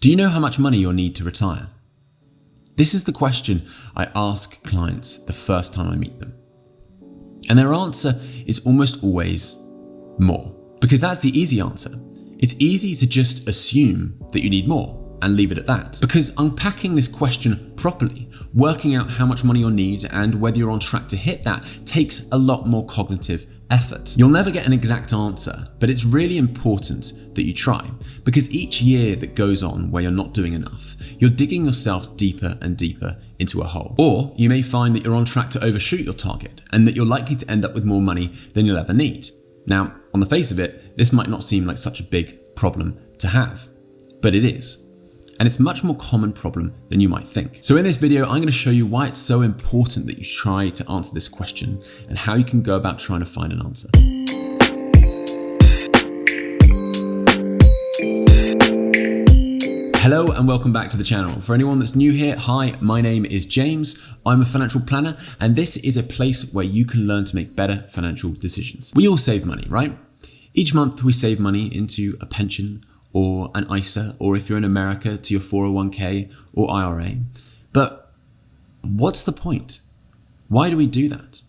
Do you know how much money you'll need to retire? This is the question I ask clients the first time I meet them. And their answer is almost always more, because that's the easy answer. It's easy to just assume that you need more and leave it at that. Because unpacking this question properly, working out how much money you'll need and whether you're on track to hit that takes a lot more cognitive effort. You'll never get an exact answer, but it's really important that you try, because each year that goes on where you're not doing enough, you're digging yourself deeper and deeper into a hole. Or you may find that you're on track to overshoot your target and that you're likely to end up with more money than you'll ever need. Now, on the face of it, this might not seem like such a big problem to have, but it is. And it's a much more common problem than you might think. So in this video, I'm going to show you why it's so important that you try to answer this question and how you can go about trying to find an answer. Hello and welcome back to the channel. For anyone that's new here, hi, my name is James. I'm a financial planner, and this is a place where you can learn to make better financial decisions. We all save money, right? Each month we save money into a pension or an ISA, or if you're in America, to your 401k or IRA. But what's the point? Why do we do that?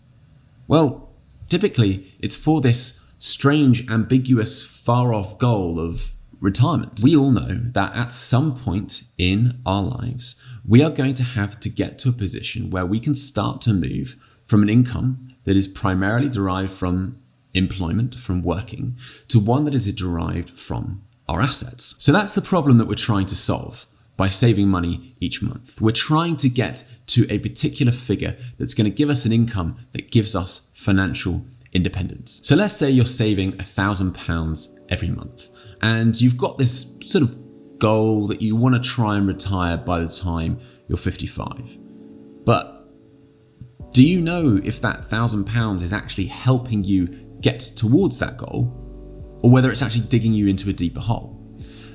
Well, typically it's for this strange, ambiguous, far-off goal of retirement. We all know that at some point in our lives, we are going to have to get to a position where we can start to move from an income that is primarily derived from employment, from working, to one that is derived from our assets. So that's the problem that we're trying to solve by saving money each month. We're trying to get to a particular figure that's going to give us an income that gives us financial independence. So let's say you're saving £1,000 every month, and you've got this sort of goal that you want to try and retire by the time you're 55. But do you know if that £1,000 is actually helping you get towards that goal, or whether it's actually digging you into a deeper hole?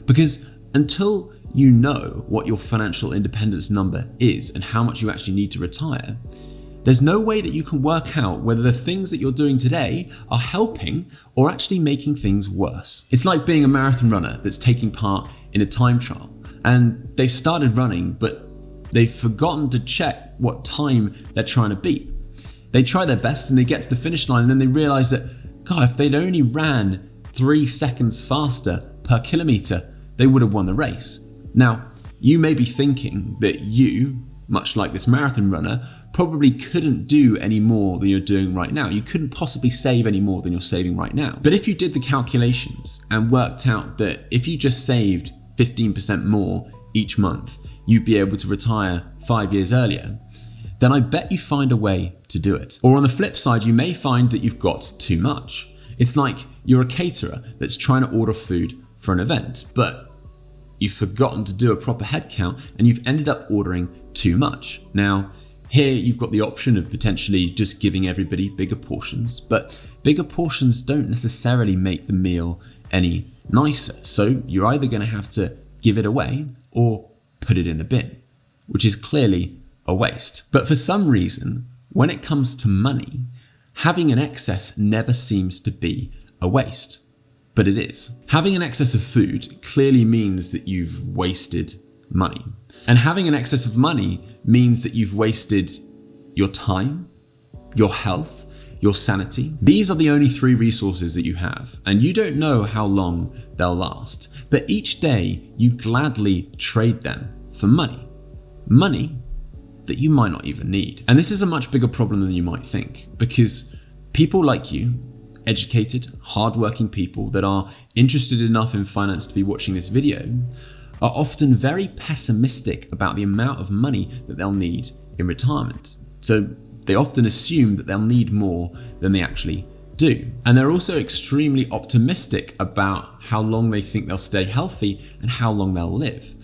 Because until you know what your financial independence number is and how much you actually need to retire, there's no way that you can work out whether the things that you're doing today are helping or actually making things worse. It's like being a marathon runner that's taking part in a time trial, and they've started running, but they've forgotten to check what time they're trying to beat. They try their best and they get to the finish line, and then they realize that, God, if they'd only ran 3 seconds faster per kilometer, they would have won the race. Now, you may be thinking that you, much like this marathon runner, probably couldn't do any more than you're doing right now. You couldn't possibly save any more than you're saving right now. But if you did the calculations and worked out that if you just saved 15% more each month, you'd be able to retire 5 years earlier, then I bet you find a way to do it. Or on the flip side, you may find that you've got too much. It's like you're a caterer that's trying to order food for an event, but you've forgotten to do a proper head count and you've ended up ordering too much. Now, here you've got the option of potentially just giving everybody bigger portions, but bigger portions don't necessarily make the meal any nicer. So you're either going to have to give it away or put it in the bin, which is clearly a waste. But for some reason, when it comes to money, having an excess never seems to be a waste, but it is. Having an excess of food clearly means that you've wasted money. And having an excess of money means that you've wasted your time, your health, your sanity. These are the only 3 resources that you have, and you don't know how long they'll last. But each day you gladly trade them for money. Money that you might not even need. And this is a much bigger problem than you might think, because people like you, educated, hardworking people that are interested enough in finance to be watching this video, are often very pessimistic about the amount of money that they'll need in retirement. So they often assume that they'll need more than they actually do. And they're also extremely optimistic about how long they think they'll stay healthy and how long they'll live,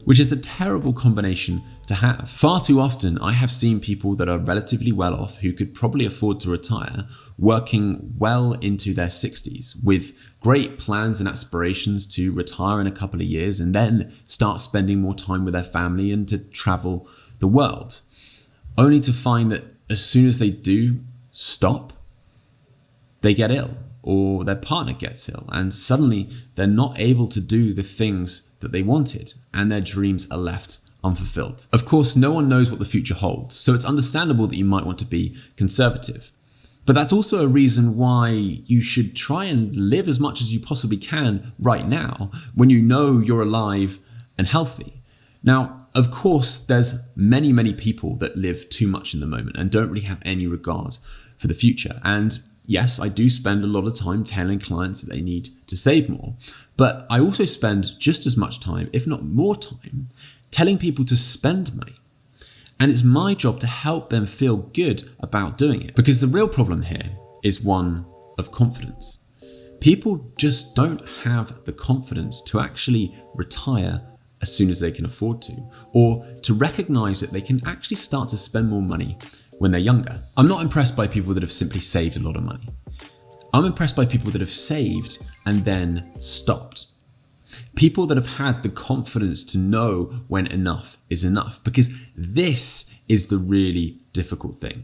which is a terrible combination to have. Far too often, I have seen people that are relatively well off who could probably afford to retire working well into their 60s with great plans and aspirations to retire in a couple of years and then start spending more time with their family and to travel the world, only to find that as soon as they do stop, they get ill or their partner gets ill, and suddenly they're not able to do the things that they wanted, and their dreams are left unfulfilled. Of course, no one knows what the future holds, so it's understandable that you might want to be conservative. But that's also a reason why you should try and live as much as you possibly can right now when you know you're alive and healthy. Now, of course, there's many people that live too much in the moment and don't really have any regard for the future. And yes, I do spend a lot of time telling clients that they need to save more, but I also spend just as much time, if not more time, telling people to spend money. And it's my job to help them feel good about doing it. Because the real problem here is one of confidence. People just don't have the confidence to actually retire as soon as they can afford to, or to recognize that they can actually start to spend more money when they're younger. I'm not impressed by people that have simply saved a lot of money. I'm impressed by people that have saved and then stopped. People that have had the confidence to know when enough is enough, because this is the really difficult thing.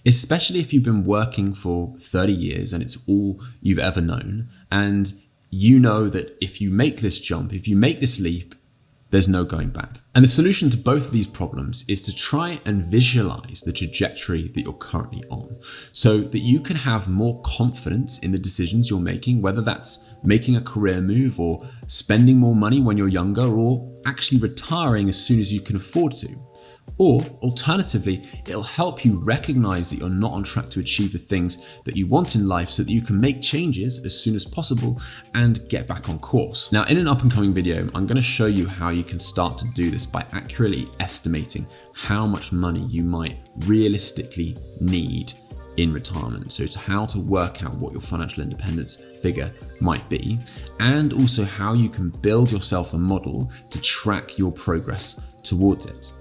Especially if you've been working for 30 years and it's all you've ever known, and you know that if you make this jump, if you make this leap, there's no going back. And the solution to both of these problems is to try and visualize the trajectory that you're currently on, so that you can have more confidence in the decisions you're making, whether that's making a career move or spending more money when you're younger, or actually retiring as soon as you can afford to. Or alternatively, it'll help you recognize that you're not on track to achieve the things that you want in life, so that you can make changes as soon as possible and get back on course. Now, in an up and coming video, I'm going to show you how you can start to do this by accurately estimating how much money you might realistically need in retirement. So how to work out what your financial independence figure might be, and also how you can build yourself a model to track your progress towards it.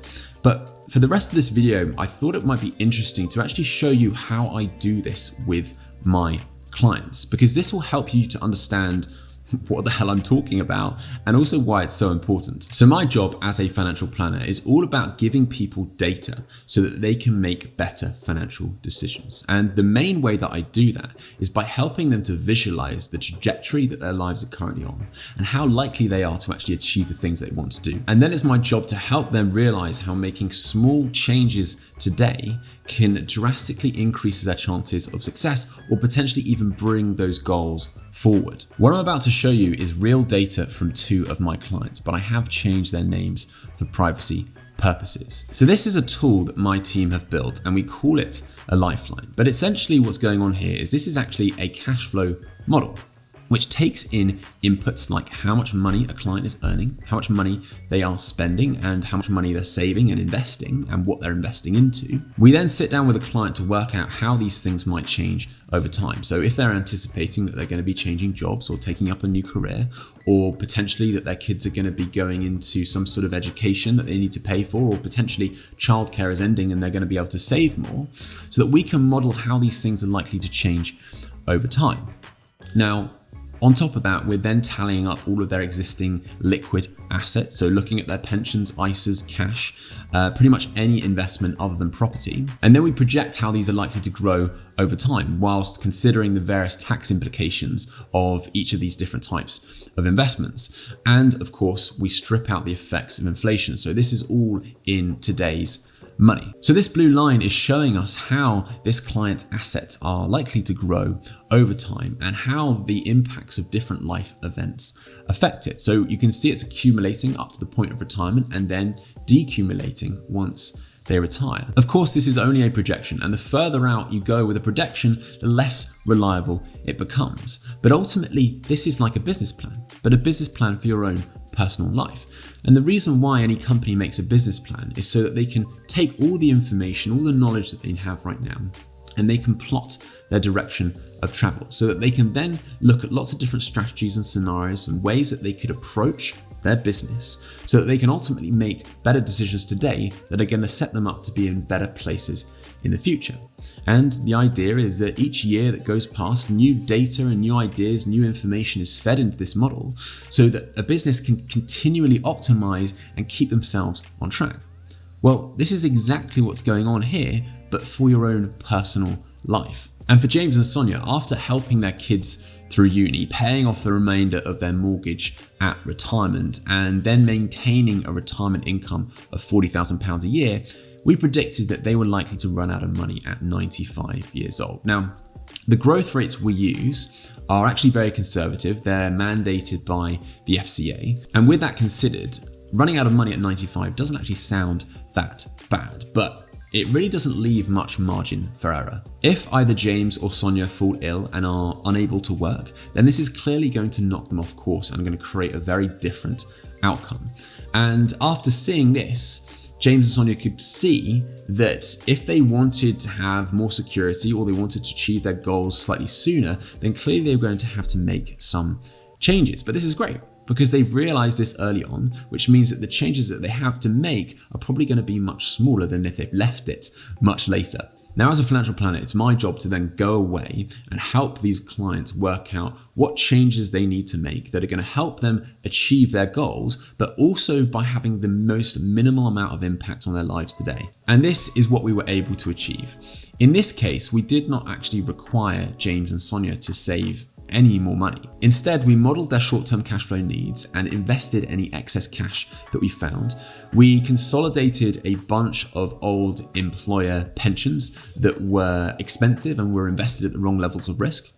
But for the rest of this video, I thought it might be interesting to actually show you how I do this with my clients, because this will help you to understand what the hell I'm talking about, and also why it's so important. So my job as a financial planner is all about giving people data so that they can make better financial decisions. And the main way that I do that is by helping them to visualize the trajectory that their lives are currently on and how likely they are to actually achieve the things they want to do. And then it's my job to help them realize how making small changes today can drastically increase their chances of success, or potentially even bring those goals forward. What I'm about to show you is real data from two of my clients, but I have changed their names for privacy purposes. So this is a tool that my team have built, and we call it a lifeline. But essentially what's going on here is this is actually a cash flow model, which takes in inputs like how much money a client is earning, how much money they are spending, and how much money they're saving and investing, and what they're investing into. We then sit down with a client to work out how these things might change over time. So if they're anticipating that they're going to be changing jobs or taking up a new career, or potentially that their kids are going to be going into some sort of education that they need to pay for, or potentially childcare is ending and they're going to be able to save more, so that we can model how these things are likely to change over time. Now, on top of that, we're then tallying up all of their existing liquid assets. So looking at their pensions, ISAs, cash, pretty much any investment other than property. And then we project how these are likely to grow over time, whilst considering the various tax implications of each of these different types of investments. And of course, we strip out the effects of inflation. So this is all in today's money. So this blue line is showing us how this client's assets are likely to grow over time and how the impacts of different life events affect it. So you can see it's accumulating up to the point of retirement and then decumulating once they retire. Of course, this is only a projection, and the further out you go with a projection, the less reliable it becomes. But ultimately, this is like a business plan, but a business plan for your own personal life. And the reason why any company makes a business plan is so that they can take all the information, all the knowledge that they have right now, and they can plot their direction of travel, so that they can then look at lots of different strategies and scenarios and ways that they could approach their business, so that they can ultimately make better decisions today that are going to set them up to be in better places in the future. And the idea is that each year that goes past, new data and new ideas, new information is fed into this model, so that a business can continually optimize and keep themselves on track. Well, this is exactly what's going on here, but for your own personal life. And for James and Sonia, after helping their kids through uni, paying off the remainder of their mortgage at retirement, and then maintaining a retirement income of £40,000 a year, we predicted that they were likely to run out of money at 95 years old. Now, the growth rates we use are actually very conservative. They're mandated by the FCA. And with that considered, running out of money at 95 doesn't actually sound that bad, but it really doesn't leave much margin for error. If either James or Sonia fall ill and are unable to work, then this is clearly going to knock them off course and going to create a very different outcome. And after seeing this, James and Sonia could see that if they wanted to have more security or they wanted to achieve their goals slightly sooner, then clearly they were going to have to make some changes. But this is great because they've realized this early on, which means that the changes that they have to make are probably going to be much smaller than if they've left it much later. Now, as a financial planner, it's my job to then go away and help these clients work out what changes they need to make that are going to help them achieve their goals, but also by having the most minimal amount of impact on their lives today. And this is what we were able to achieve. In this case, we did not actually require James and Sonia to save any more money. Instead, we modeled their short-term cash flow needs and invested any excess cash that we found. We consolidated a bunch of old employer pensions that were expensive and were invested at the wrong levels of risk.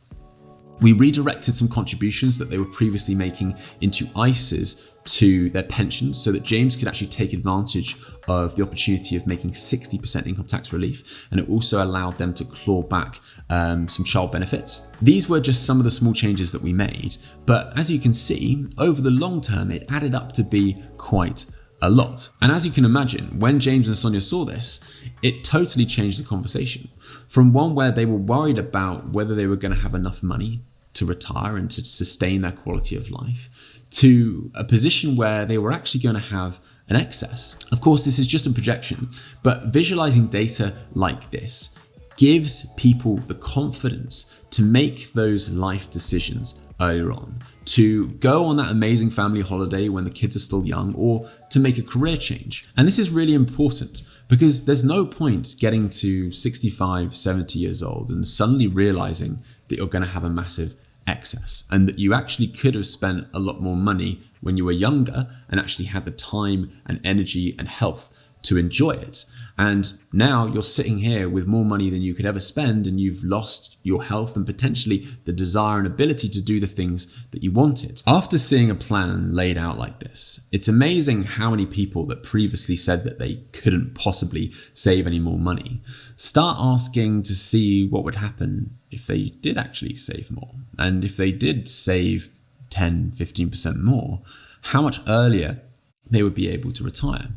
We redirected some contributions that they were previously making into ISAs to their pensions so that James could actually take advantage of the opportunity of making 60% income tax relief, and it also allowed them to claw back some child benefits. These were just some of the small changes that we made, but as you can see, over the long term, it added up to be quite a lot. And as you can imagine, when James and Sonia saw this, it totally changed the conversation. From one where they were worried about whether they were going to have enough money to retire and to sustain their quality of life, to a position where they were actually going to have an excess. Of course, this is just a projection, but visualizing data like this gives people the confidence to make those life decisions earlier on, to go on that amazing family holiday when the kids are still young, or to make a career change. And this is really important because there's no point getting to 65, 70 years old and suddenly realizing that you're going to have a massive excess and that you actually could have spent a lot more money when you were younger and actually had the time and energy and health to enjoy it. And now you're sitting here with more money than you could ever spend, and you've lost your health and potentially the desire and ability to do the things that you wanted. After seeing a plan laid out like this, it's amazing how many people that previously said that they couldn't possibly save any more money start asking to see what would happen if they did actually save more. And if they did save 10, 15% more, how much earlier they would be able to retire.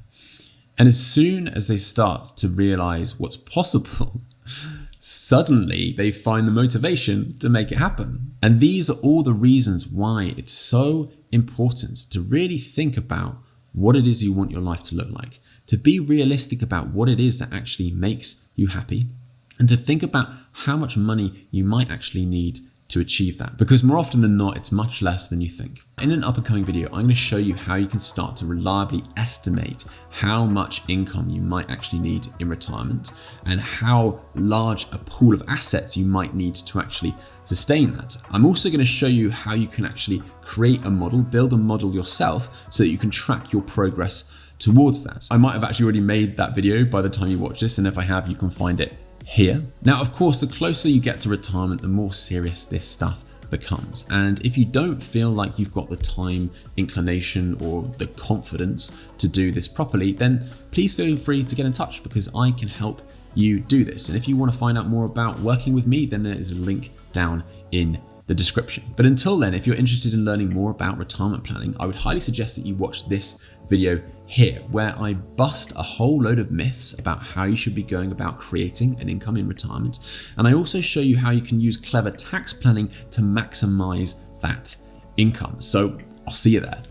And as soon as they start to realize what's possible, suddenly they find the motivation to make it happen. And these are all the reasons why it's so important to really think about what it is you want your life to look like, to be realistic about what it is that actually makes you happy, and to think about how much money you might actually need to achieve that, because more often than not, it's much less than you think. In an up and coming video, I'm going to show you how you can start to reliably estimate how much income you might actually need in retirement and how large a pool of assets you might need to actually sustain that. I'm also going to show you how you can actually create a model, build a model yourself so that you can track your progress towards that. I might have actually already made that video by the time you watch this, and if I have, you can find it here. Now, of course, the closer you get to retirement, the more serious this stuff becomes. And if you don't feel like you've got the time, inclination, or the confidence to do this properly, then please feel free to get in touch because I can help you do this. And if you want to find out more about working with me, then there is a link down in the description. But until then, if you're interested in learning more about retirement planning, I would highly suggest that you watch this video here, where I bust a whole load of myths about how you should be going about creating an income in retirement. And I also show you how you can use clever tax planning to maximize that income. So I'll see you there.